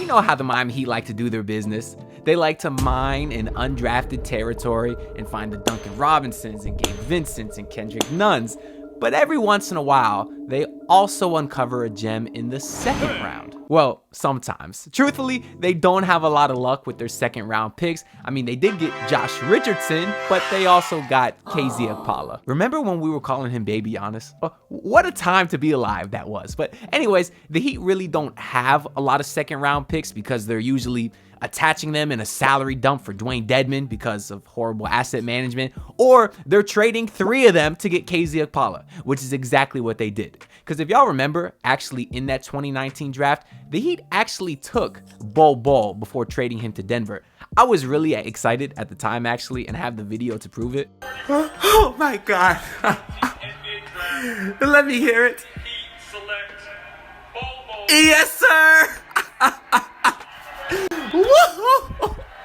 know how the Miami Heat like to do their business. They like to mine in undrafted territory and find the Duncan Robinsons and Gabe Vincents and Kendrick Nunns. But every once in a while, they also uncover a gem in the second round. Well, sometimes. Truthfully, they don't have a lot of luck with their second round picks. I mean, they did get Josh Richardson, but they also got KZ Okpala. Remember when we were calling him Baby Giannis? What a time to be alive that was. But anyways, the Heat really don't have a lot of second round picks because they're usually attaching them in a salary dump for Dwayne Dedmon because of horrible asset management, or they're trading 3 of them to get KZ Okpala, which is exactly what they did. Because if y'all remember, actually in that 2019 draft, the Heat actually took Bol Bol before trading him to Denver. I was really excited at the time, actually, and have the video to prove it. Oh my God. Let me hear it. Yes, sir.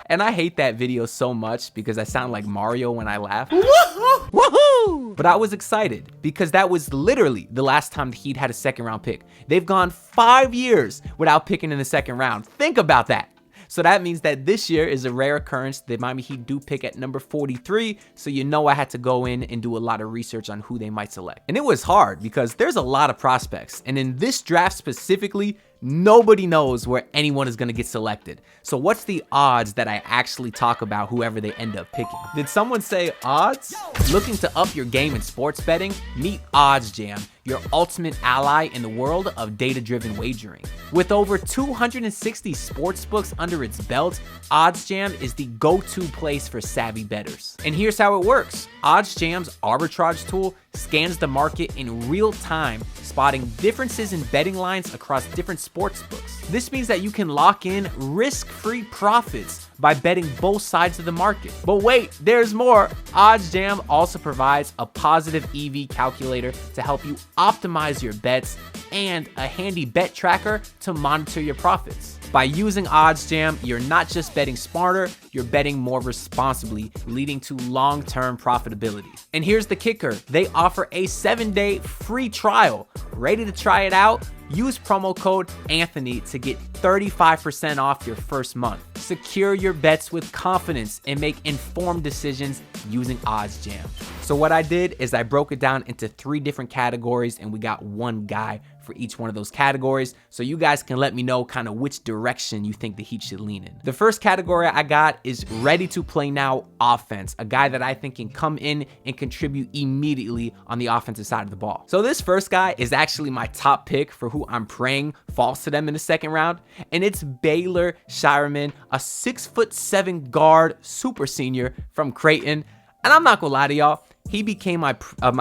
And I hate that video so much because I sound like Mario when I laugh. Woohoo! But I was excited because that was literally the last time the Heat had a second round pick. They've gone 5 years without picking in the second round. Think about that. So that means that this year is a rare occurrence. The Miami Heat do pick at number 43. So you know I had to go in and do a lot of research on who they might select. And it was hard because there's a lot of prospects. And in this draft specifically, nobody knows where anyone is going to get selected. So what's the odds that I actually talk about whoever they end up picking? Did someone say odds? Looking to up your game in sports betting? Meet OddsJam, your ultimate ally in the world of data-driven wagering. With over 260 sportsbooks under its belt, OddsJam is the go-to place for savvy bettors. And here's how it works. OddsJam's arbitrage tool scans the market in real time, spotting differences in betting lines across different sportsbooks. This means that you can lock in risk-free profits by betting both sides of the market. But wait, there's more. OddsJam also provides a positive EV calculator to help you optimize your bets and a handy bet tracker to monitor your profits. By using OddsJam, you're not just betting smarter, you're betting more responsibly, leading to long-term profitability. And here's the kicker. They offer a 7-day free trial. Ready to try it out? Use promo code Anthony to get 35% off your first month. Secure your bets with confidence and make informed decisions using OddsJam. So what I did is I broke it down into 3 different categories and we got one guy for each one of those categories. So you guys can let me know kind of which direction you think the Heat should lean in. The first category I got is ready to play now offense, a guy that I think can come in and contribute immediately on the offensive side of the ball. So this first guy is actually my top pick for who I'm praying falls to them in the second round. And it's Baylor Scheierman, a 6'7" guard super senior from Creighton. And I'm not gonna lie to y'all, he became my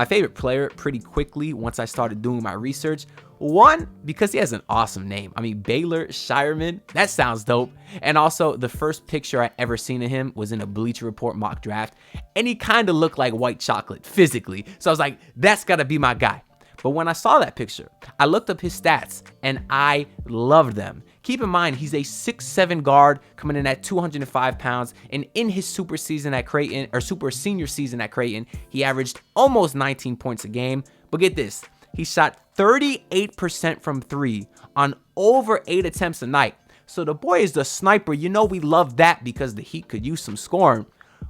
favorite player pretty quickly once I started doing my research. One, because he has an awesome name. I mean, Baylor Scheierman, that sounds dope. And also, the first picture I ever seen of him was in a Bleacher Report mock draft, and he kind of looked like white chocolate physically. So I was like, that's gotta be my guy. But when I saw that picture, I looked up his stats, and I loved them. Keep in mind, he's a 6'7" guard coming in at 205 pounds, and in his super season at Creighton, or super senior season at Creighton, he averaged almost 19 points a game. But get this, he shot 38% from 3 on over 8 attempts a night. So the boy is the sniper. You know we love that because the Heat could use some scoring.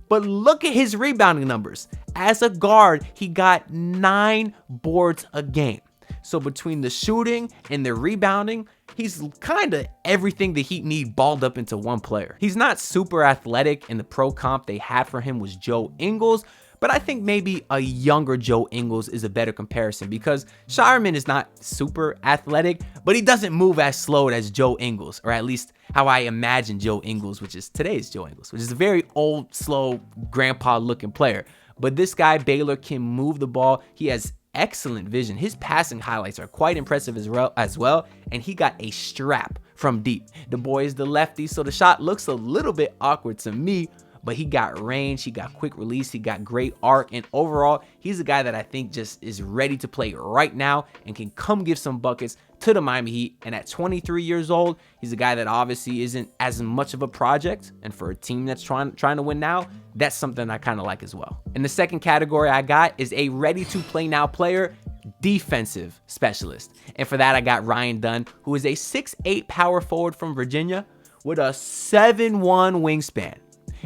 But look at his rebounding numbers. As a guard, he got 9 boards a game. So between the shooting and the rebounding, he's kind of everything the Heat need balled up into one player. He's not super athletic, and the pro comp they had for him was Joe Ingles, but I think maybe a younger Joe Ingles is a better comparison because Scheierman is not super athletic, but he doesn't move as slow as Joe Ingles, or at least how I imagine Joe Ingles, which is today's Joe Ingles, which is a very old, slow, grandpa-looking player. But this guy, Baylor, can move the ball. He has excellent vision. His passing highlights are quite impressive as well, and he got a strap from deep. The boy is the lefty, so the shot looks a little bit awkward to me, but he got range, he got quick release, he got great arc, and overall, he's a guy that I think just is ready to play right now and can come give some buckets to the Miami Heat. And at 23 years old, he's a guy that obviously isn't as much of a project, and for a team that's trying to win now, that's something I kind of like as well. And the second category I got is a ready to play now player defensive specialist. And for that, I got Ryan Dunn, who is a 6'8" power forward from Virginia with a 7'1" wingspan.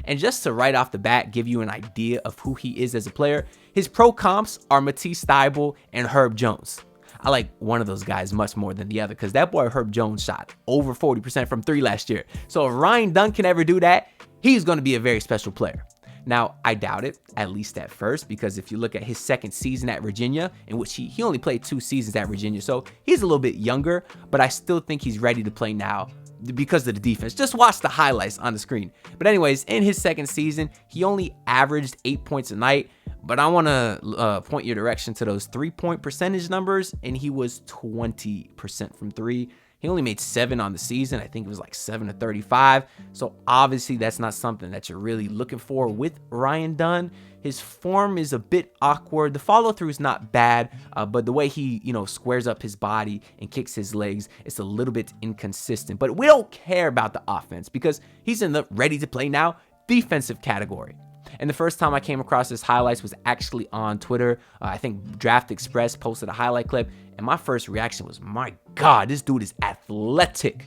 And just to right off the bat give you an idea of who he is as a player, his pro comps are Matisse Thybulle and Herb Jones. I like one of those guys much more than the other because that boy Herb Jones shot over 40% from 3 last year. So if Ryan Dunn can ever do that, he's going to be a very special player. Now, I doubt it, at least at first, because if you look at his second season at Virginia, in which he only played 2 seasons at Virginia, so he's a little bit younger, but I still think he's ready to play now because of the defense. Just watch the highlights on the screen. But anyways, in his second season, he only averaged 8 points a night, but I want to point your direction to those 3-point percentage numbers, and he was 20% from 3. He only made 7 on the season. I think it was like 7 to 35. So obviously that's not something that you're really looking for with Ryan Dunn. His form is a bit awkward. The follow through is not bad, but the way he, squares up his body and kicks his legs, it's a little bit inconsistent. But we don't care about the offense because he's in the ready to play now defensive category. And the first time I came across his highlights was actually on Twitter. I think Draft Express posted a highlight clip, and my first reaction was, my God, this dude is athletic.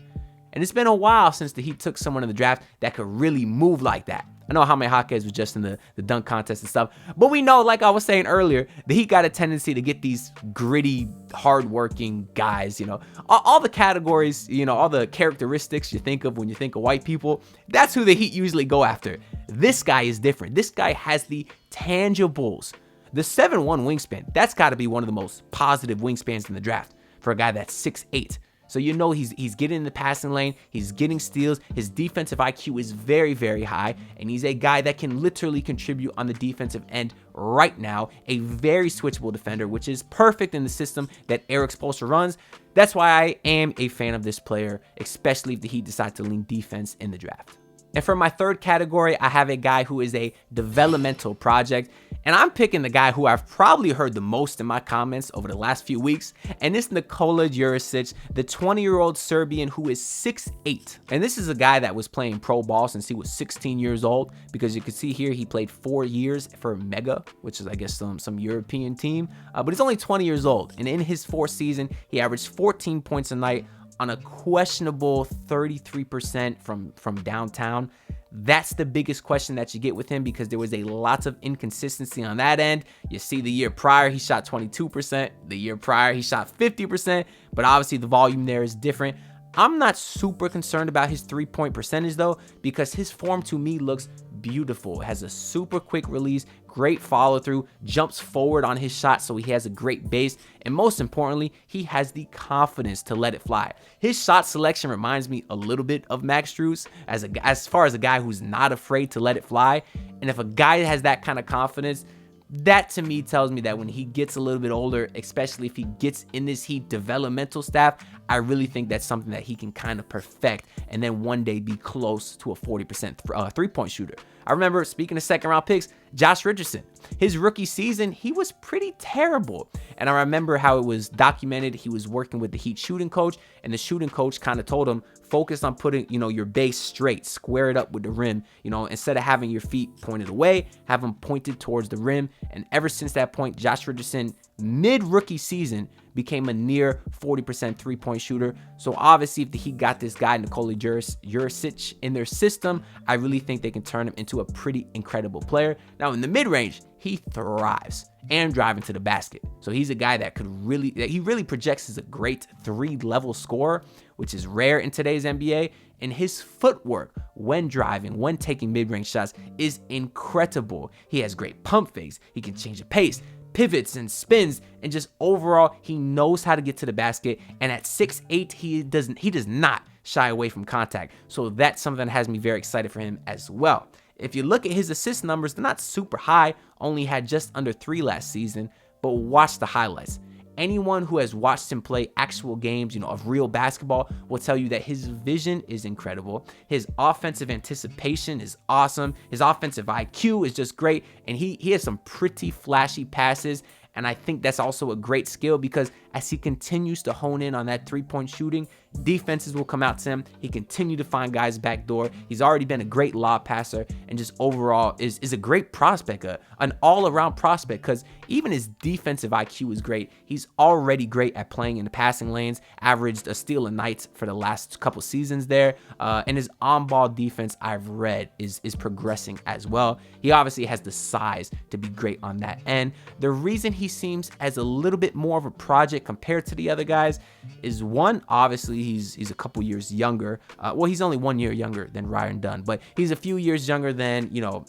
And it's been a while since the Heat took someone in the draft that could really move like that. I know Jaime Jaquez was just in the dunk contest and stuff, but we know, like I was saying earlier, the Heat got a tendency to get these gritty, hardworking guys, all the categories, all the characteristics you think of when you think of white people, that's who the Heat usually go after. This guy is different. This guy has the tangibles. The 7'1" wingspan, that's got to be one of the most positive wingspans in the draft for a guy that's 6'8". So he's getting in the passing lane, he's getting steals, his defensive IQ is very, very high, and he's a guy that can literally contribute on the defensive end right now, a very switchable defender, which is perfect in the system that Eric Spoelstra runs. That's why I am a fan of this player, especially if the Heat decide to lean defense in the draft. And for my third category, I have a guy who is a developmental project. And I'm picking the guy who I've probably heard the most in my comments over the last few weeks. And it's Nikola Djurisic, the 20-year-old Serbian who is 6'8". And this is a guy that was playing pro ball since he was 16 years old. Because you can see here, he played 4 years for Mega, which is, I guess, some European team. But he's only 20 years old. And in his 4th season, he averaged 14 points a night on a questionable 33% from downtown. That's the biggest question that you get with him because there was a lot of inconsistency on that end. You see the year prior, he shot 22%. The year prior, he shot 50%. But obviously, the volume there is different. I'm not super concerned about his 3-point percentage, though, because his form to me looks beautiful. It has a super quick release, great follow through, jumps forward on his shot, so he has a great base, and most importantly, he has the confidence to let it fly. His shot selection reminds me a little bit of Max Strus as far as a guy who's not afraid to let it fly. And if a guy has that kind of confidence, that to me tells me that when he gets a little bit older, especially if he gets in this Heat developmental staff, I really think that's something that he can kind of perfect and then one day be close to a 40% 3-point shooter. I remember, speaking of second-round picks, Josh Richardson. His rookie season, he was pretty terrible. And I remember how it was documented. He was working with the Heat shooting coach, and the shooting coach kind of told him, focus on putting, your base straight, square it up with the rim. Instead of having your feet pointed away, have them pointed towards the rim. And ever since that point, Josh Richardson, mid-rookie season, became a near 40% 3-point shooter. So obviously, if the Heat got this guy, Nikola Djurisic, in their system, I really think they can turn him into a pretty incredible player. Now, in the mid-range, he thrives and driving to the basket. So he's a guy that he really projects as a great 3-level scorer, which is rare in today's NBA. And his footwork when driving, when taking mid-range shots is incredible. He has great pump fakes. He can change the pace, pivots and spins, and just overall, he knows how to get to the basket. And at 6'8", he does not shy away from contact. So that's something that has me very excited for him as well. If you look at his assist numbers, they're not super high, only had just under 3 last season, but watch the highlights. Anyone who has watched him play actual games, of real basketball will tell you that his vision is incredible. His offensive anticipation is awesome. His offensive IQ is just great. And he has some pretty flashy passes. And I think that's also a great skill because as he continues to hone in on that three-point shooting, defenses will come out to him. He continued to find guys back door. He's already been a great lob passer and just overall is a great prospect, an all-around prospect, because even his defensive IQ is great. He's already great at playing in the passing lanes, averaged a steal a night for the last couple seasons there, and his on-ball defense, I've read, is progressing as well. He obviously has the size to be great on that end. The reason he seems as a little bit more of a project compared to the other guys is, one, obviously he's a couple years younger. Well, he's only 1 year younger than Ryan Dunn, but he's a few years younger than, you know,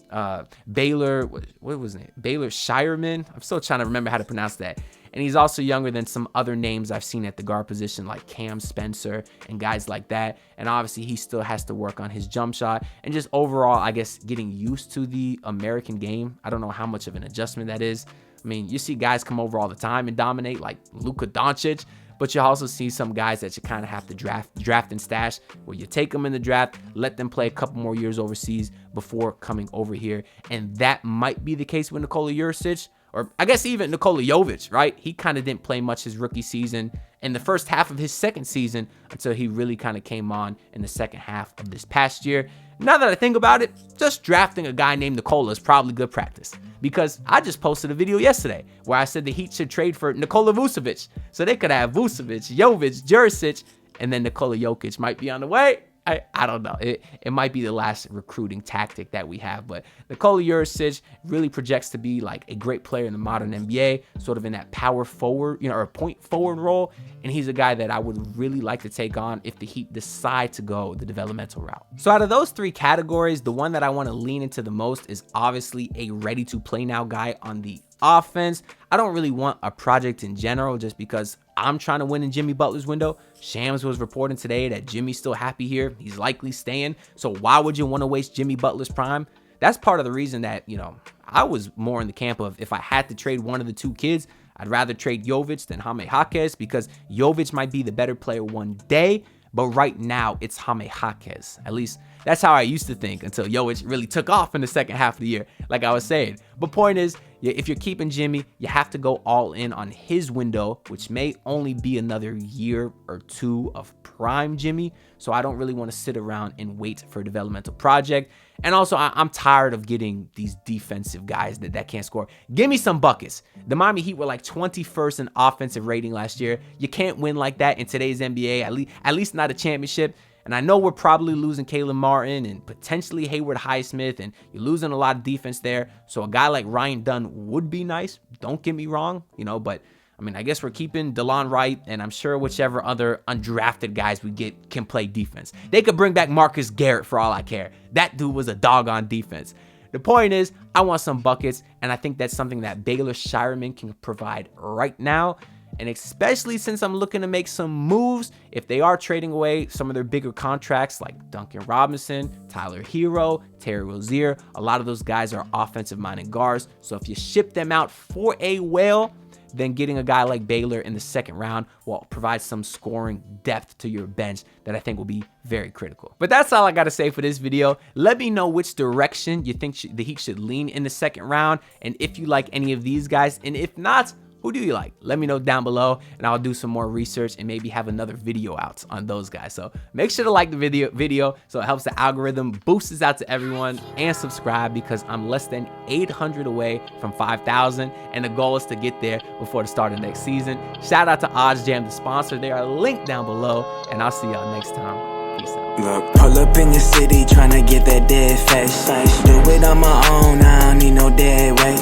Baylor, what was his name? Baylor Scheierman. I'm still trying to remember how to pronounce that. And he's also younger than some other names I've seen at the guard position, like Cam Spencer and guys like that. And obviously he still has to work on his jump shot and just overall, I guess, getting used to the American game. I don't know how much of an adjustment that is. I mean, you see guys come over all the time and dominate, like Nikola Djurisic, but you also see some guys that you kind of have to draft and stash, where you take them in the draft, let them play a couple more years overseas before coming over here. And that might be the case with Nikola Djurisic, or I guess even Nikola Jovic, right? He kind of didn't play much his rookie season and the first half of his second season until he really kind of came on in the second half of this past year. Now that I think about it, just drafting a guy named Nikola is probably good practice, because I just posted a video yesterday where I said the Heat should trade for Nikola Vucevic, so they could have Vucevic, Jovic, Djurisic, and then Nikola Jokic might be on the way. I don't know. It might be the last recruiting tactic that we have, but Nikola Djurisic really projects to be like a great player in the modern NBA, sort of in that power forward, or point forward role. And he's a guy that I would really like to take on if the Heat decide to go the developmental route. So out of those three categories, the one that I want to lean into the most is obviously a ready to play now guy on the offense. I don't really want a project in general, just because I'm trying to win in Jimmy Butler's window. Shams was reporting today that Jimmy's still happy here. He's likely staying. So why would you want to waste Jimmy Butler's prime? That's part of the reason that, you know, I was more in the camp of, if I had to trade one of the two kids, I'd rather trade Jovic than Jaime Jaquez, because Jovic might be the better player one day, but right now it's Jaime Jaquez. At least that's how I used to think until Jovic really took off in the second half of the year, like I was saying. But point is, if you're keeping Jimmy, you have to go all in on his window, which may only be another year or two of prime Jimmy. So I don't really want to sit around and wait for a developmental project. And also, I'm tired of getting these defensive guys that can't score. Give me some buckets. The Miami Heat were like 21st in offensive rating last year. You can't win like that in today's NBA, at least not a championship. And I know we're probably losing Caleb Martin and potentially Hayward Highsmith, and you're losing a lot of defense there. So a guy like Ryan Dunn would be nice. Don't get me wrong, you know, but I mean, I guess we're keeping DeLon Wright, and I'm sure whichever other undrafted guys we get can play defense. They could bring back Marcus Garrett for all I care. That dude was a dog on defense. The point is, I want some buckets, and I think that's something that Baylor Scheierman can provide right now. And especially since I'm looking to make some moves, if they are trading away some of their bigger contracts like Duncan Robinson, Tyler Hero, Terry Rozier, a lot of those guys are offensive-minded guards. So if you ship them out for a whale, then getting a guy like Baylor in the second round will provide some scoring depth to your bench that I think will be very critical. But that's all I got to say for this video. Let me know which direction you think the Heat should lean in the second round, and if you like any of these guys, and if not, who do you like? Let me know down below, and I'll do some more research and maybe have another video out on those guys. So make sure to like the video so it helps the algorithm, boosts us out to everyone, and subscribe, because I'm less than 800 away from 5,000, and the goal is to get there before the start of next season. Shout out to OddsJam, the sponsor. They are linked down below, and I'll see y'all next time. Peace out. Look, pull up in your city, tryna get that dead face. Do it on my own, I don't need no dead weight.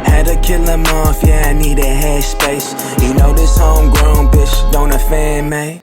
Had to kill him off, yeah, I need a head space. You know this homegrown bitch don't offend me.